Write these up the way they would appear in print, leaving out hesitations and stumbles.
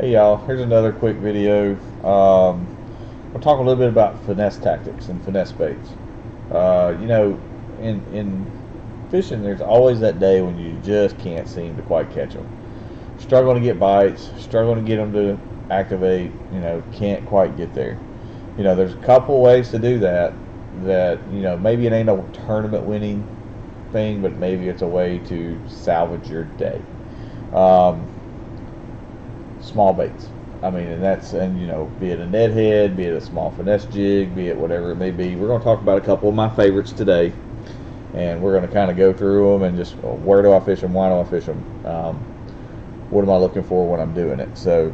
Hey y'all, here's another quick video. We'll talk a little bit about finesse tactics and finesse baits. You know, in fishing, there's always that day when you just can't seem to quite catch them. Struggling to get bites, struggling to get them to activate. Can't quite get there. There's a couple ways to do that. Maybe it ain't a tournament winning thing, but maybe it's a way to salvage your day. Um, Small baits. I mean, be it a Ned head, be it a small finesse jig, be it whatever it may be. We're going to talk about a couple of my favorites today, and we're going to kind of go through them and just where do I fish them, why do I fish them, what am I looking for when I'm doing it. So,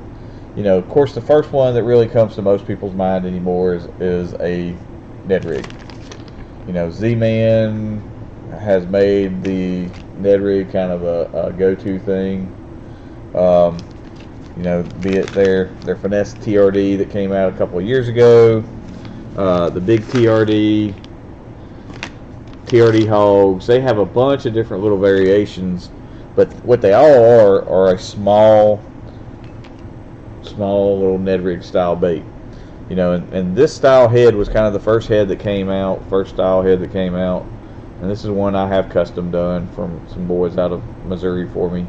of course, the first one that really comes to most people's mind anymore is a Ned rig. Z-Man has made the Ned rig kind of a go-to thing. Be it their finesse TRD that came out a couple of years ago, the big TRD hogs. They have a bunch of different little variations, but what they all are a small little Ned rig style bait. And this style head was kind of the first style head that came out, and this is one I have custom done from some boys out of Missouri for me.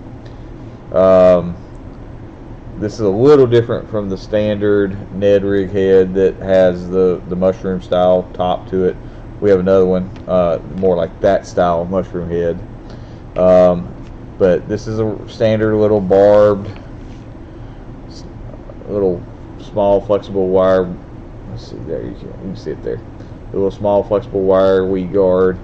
This is a little different from the standard Ned rig head that has the mushroom style top to it. We have another one more like that style mushroom head. But this is a standard little barbed, little small flexible wire. Let's see there, you can see it there. A little small flexible wire weed guard,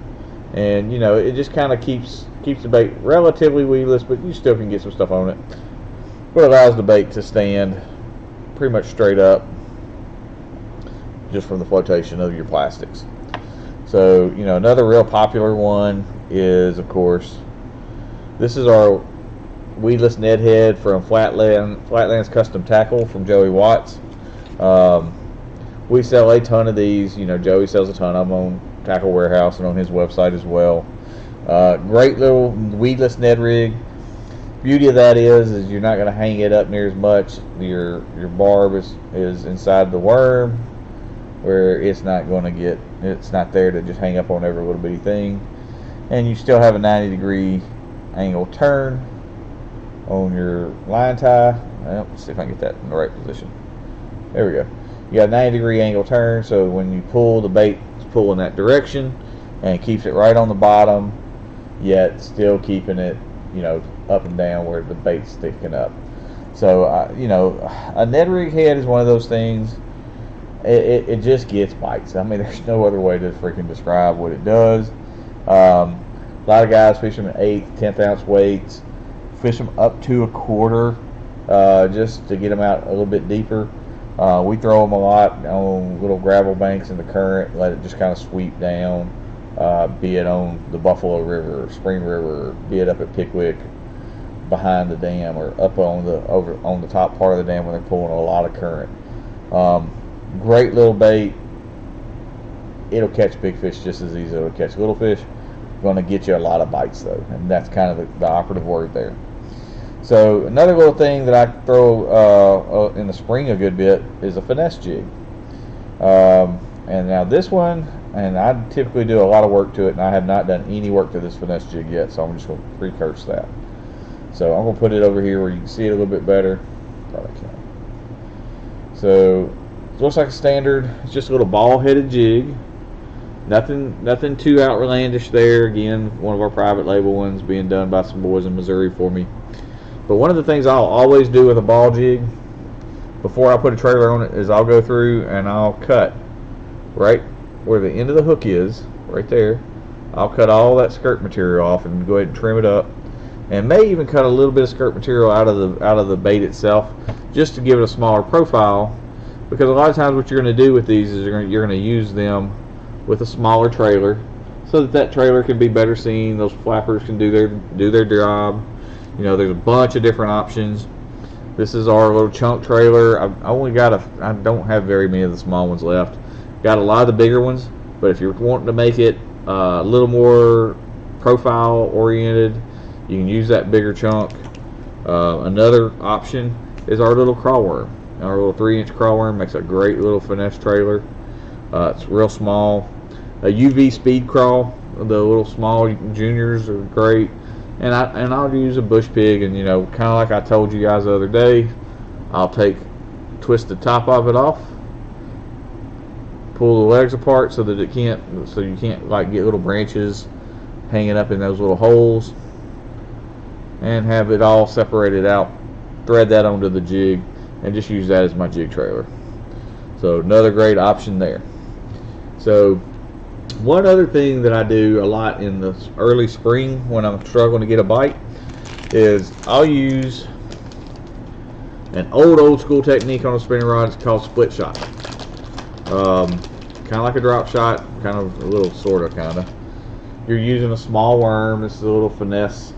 and it just kind of keeps the bait relatively weedless, but you still can get some stuff on it. But it allows the bait to stand pretty much straight up just from the flotation of your plastics. So, another real popular one is, of course, this is our weedless Ned head from Flatlands Custom Tackle from Joey Watts. We sell a ton of these. Joey sells a ton of them on Tackle Warehouse and on his website as well. Great little weedless Ned rig. Beauty of that is you're not going to hang it up near as much. Your barb is inside the worm, where it's not there to just hang up on every little bitty thing, and you still have a 90-degree angle turn on your line tie. Well, let's see if I can get that in the right position. There we go. You got a 90-degree angle turn, so when you pull, the bait is pulling that direction, and it keeps it right on the bottom, yet still keeping it up and down where the bait's sticking up. So a Ned rig head is one of those things. It just gets bites. I mean, there's no other way to freaking describe what it does. A lot of guys fish them at 8th, 10th ounce weights. Fish them up to a quarter, just to get them out a little bit deeper. We throw them a lot on little gravel banks in the current. Let it just kind of sweep down. Be it on the Buffalo River or Spring River, or be it up at Pickwick behind the dam, or up on the top part of the dam when they're pulling a lot of current. Great little bait. It'll catch big fish just as easy as it'll catch little fish. Going to get you a lot of bites though, and that's kind of the operative word there. So another little thing that I throw in the spring a good bit is a finesse jig. And now this one, and I typically do a lot of work to it, and I have not done any work to this finesse jig yet, so I'm just going to precursor that. So I'm going to put it over here where you can see it a little bit better. Probably can. So it looks like a standard. It's just a little ball-headed jig. Nothing too outlandish there. Again, one of our private label ones being done by some boys in Missouri for me. But one of the things I'll always do with a ball jig before I put a trailer on it is I'll go through and I'll cut right where the end of the hook is, right there. I'll cut all that skirt material off and go ahead and trim it up, and may even cut a little bit of skirt material out of the bait itself, just to give it a smaller profile. Because a lot of times what you're going to do with these is you're going to use them with a smaller trailer, so that trailer can be better seen. Those flappers can do their job. There's a bunch of different options. This is our little chunk trailer. I don't have very many of the small ones left. Got a lot of the bigger ones, but if you're wanting to make it a little more profile oriented, you can use that bigger chunk. Another option is our little crawl worm. Our little 3-inch crawl worm makes a great little finesse trailer. It's real small. A UV speed crawl, the little small juniors are great. And I'll use a bush pig, and kind of like I told you guys the other day, I'll twist the top of it off, pull the legs apart so that you can't like get little branches hanging up in those little holes, and have it all separated out. Thread that onto the jig and just use that as my jig trailer. So another great option there. So one other thing that I do a lot in the early spring when I'm struggling to get a bite is I'll use an old school technique on a spinning rod. It's called split shot. Kind of like a drop shot, kind of a little kind of. You're using a small worm. This is a little finesse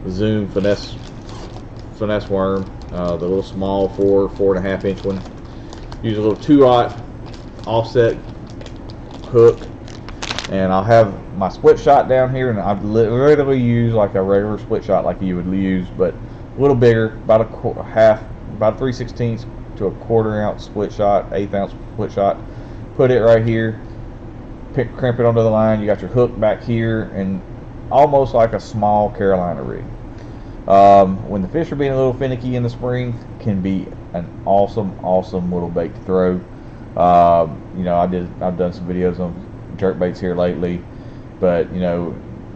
zoom finesse worm, the little small 4.5 inch one. Use a little 2/0 offset hook, and I'll have my split shot down here, and I literally use like a regular split shot like you would use, but a little bigger, about about 3/16 to a 1/4 ounce split shot, 1/8 ounce split shot. Put it right here, crimp it onto the line. You got your hook back here, and almost like a small Carolina rig. When the fish are being a little finicky in the spring, can be an awesome little bait to throw. I've done some videos on jerk baits here lately, but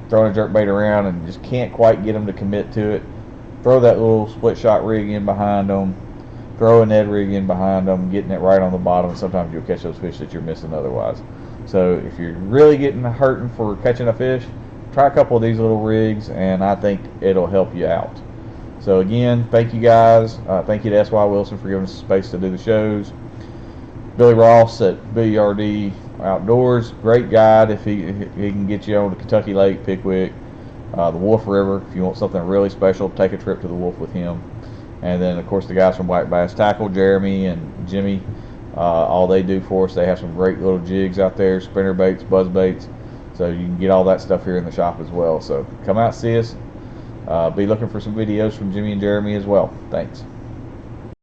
throwing a jerk bait around and just can't quite get them to commit to it. Throw that little split shot rig in behind them. Throw a Ned rig in behind them, getting it right on the bottom. And sometimes you'll catch those fish that you're missing otherwise. So if you're really hurting for catching a fish, try a couple of these little rigs, and I think it'll help you out. So again, thank you guys. Thank you to S.Y. Wilson for giving us space to do the shows. Billy Ross at BRD Outdoors, great guide if he can get you on to Kentucky Lake, Pickwick, the Wolf River. If you want something really special, take a trip to the Wolf with him. And then of course the guys from Black Bass Tackle, Jeremy and Jimmy, all they do for us, they have some great little jigs out there, spinner baits, buzz baits. So you can get all that stuff here in the shop as well. So come out, see us. Be looking for some videos from Jimmy and Jeremy as well. Thanks.